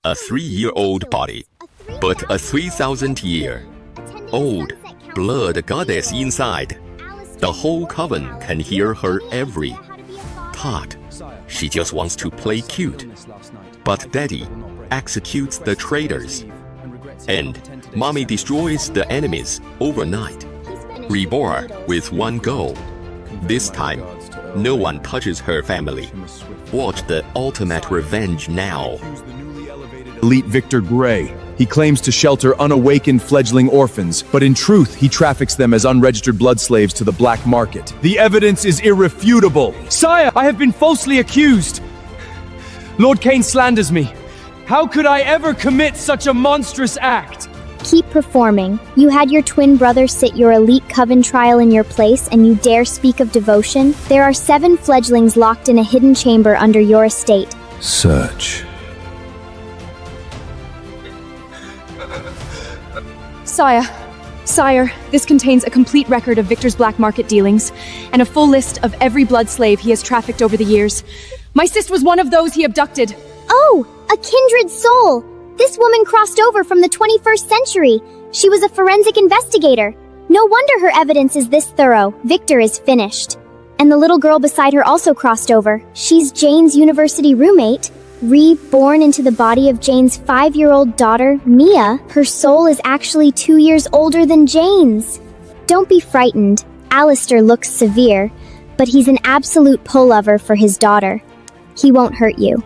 a 3-year-old body, but a 3,000-year-old blood goddess inside. The whole Coven can hear her every thought. She just wants to play cute. But Daddy executes the traitors. And Mommy destroys the enemies overnight. Reborn with one goal. This time, no one touches her family. Watch the ultimate revenge now. Elite Victor Gray. He claims to shelter unawakened fledgling orphans, but in truth, he traffics them as unregistered blood slaves to the black market. The evidence is irrefutable. Sire, I have been falsely accused. Lord Kane slanders me. How could I ever commit such a monstrous act? Keep performing. You had your twin brother sit your elite Coven trial in your place, and you dare speak of devotion? There are 7 fledglings locked in a hidden chamber under your estate. Search. Sire, this contains a complete record of Victor's black market dealings, and a full list of every blood slave he has trafficked over the years. My sister was one of those he abducted. Oh, a kindred soul! This woman crossed over from the 21st century. She was a forensic investigator. No wonder her evidence is this thorough. Victor is finished. And the little girl beside her also crossed over. She's Jane's university roommate. Reborn into the body of Jane's 5-year-old daughter, Mia, her soul is actually 2 years older than Jane's. Don't be frightened. Alistair looks severe, but he's an absolute pullover for his daughter. He won't hurt you.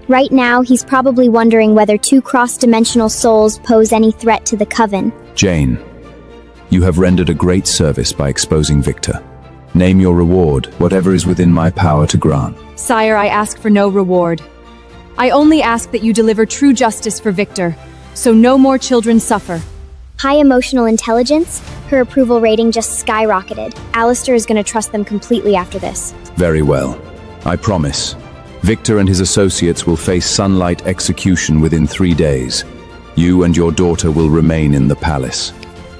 Right now, he's probably wondering whether 2 cross-dimensional souls pose any threat to the Coven. Jane, you have rendered a great service by exposing Victor. Name your reward, whatever is within my power to grant. Sire, I ask for no reward. I only ask that you deliver true justice for Victor, so no more children suffer. High emotional intelligence? Her approval rating just skyrocketed. Alistair is going to trust them completely after this. Very well. I promise. Victor and his associates will face sunlight execution within 3 days. You and your daughter will remain in the palace.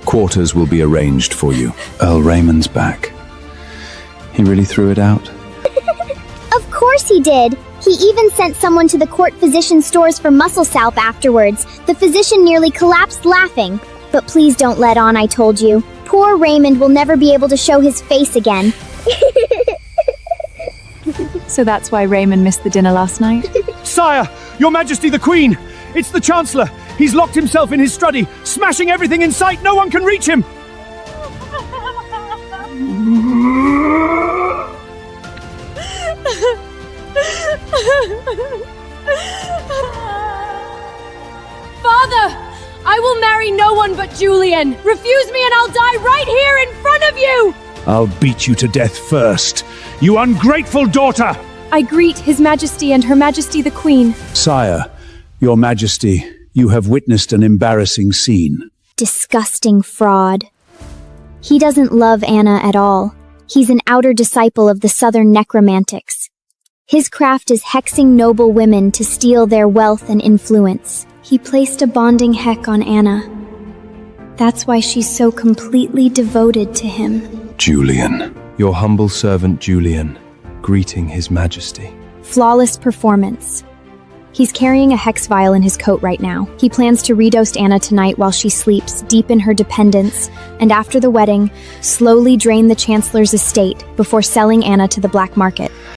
Quarters will be arranged for you. Earl Raymond's back. He really threw it out? Of course he did! He even sent someone to the court physician stores for muscle salve afterwards. The physician nearly collapsed laughing. But please don't let on, I told you. Poor Raymond will never be able to show his face again. So that's why Raymond missed the dinner last night? Sire, Your Majesty the Queen! It's the Chancellor! He's locked himself in his study, smashing everything in sight! No one can reach him! Father! I will marry no one but Julian! Refuse me and I'll die right here in front of you! I'll beat you to death first, you ungrateful daughter! I greet His Majesty and Her Majesty the Queen. Sire, Your Majesty, you have witnessed an embarrassing scene. Disgusting fraud. He doesn't love Anna at all. He's an outer disciple of the Southern necromantics. His craft is hexing noble women to steal their wealth and influence. He placed a bonding hex on Anna. That's why she's so completely devoted to him. Julian. Your humble servant Julian, greeting His Majesty. Flawless performance. He's carrying a hex vial in his coat right now. He plans to redose Anna tonight while she sleeps, deep in her dependence, and after the wedding, slowly drain the Chancellor's estate before selling Anna to the black market.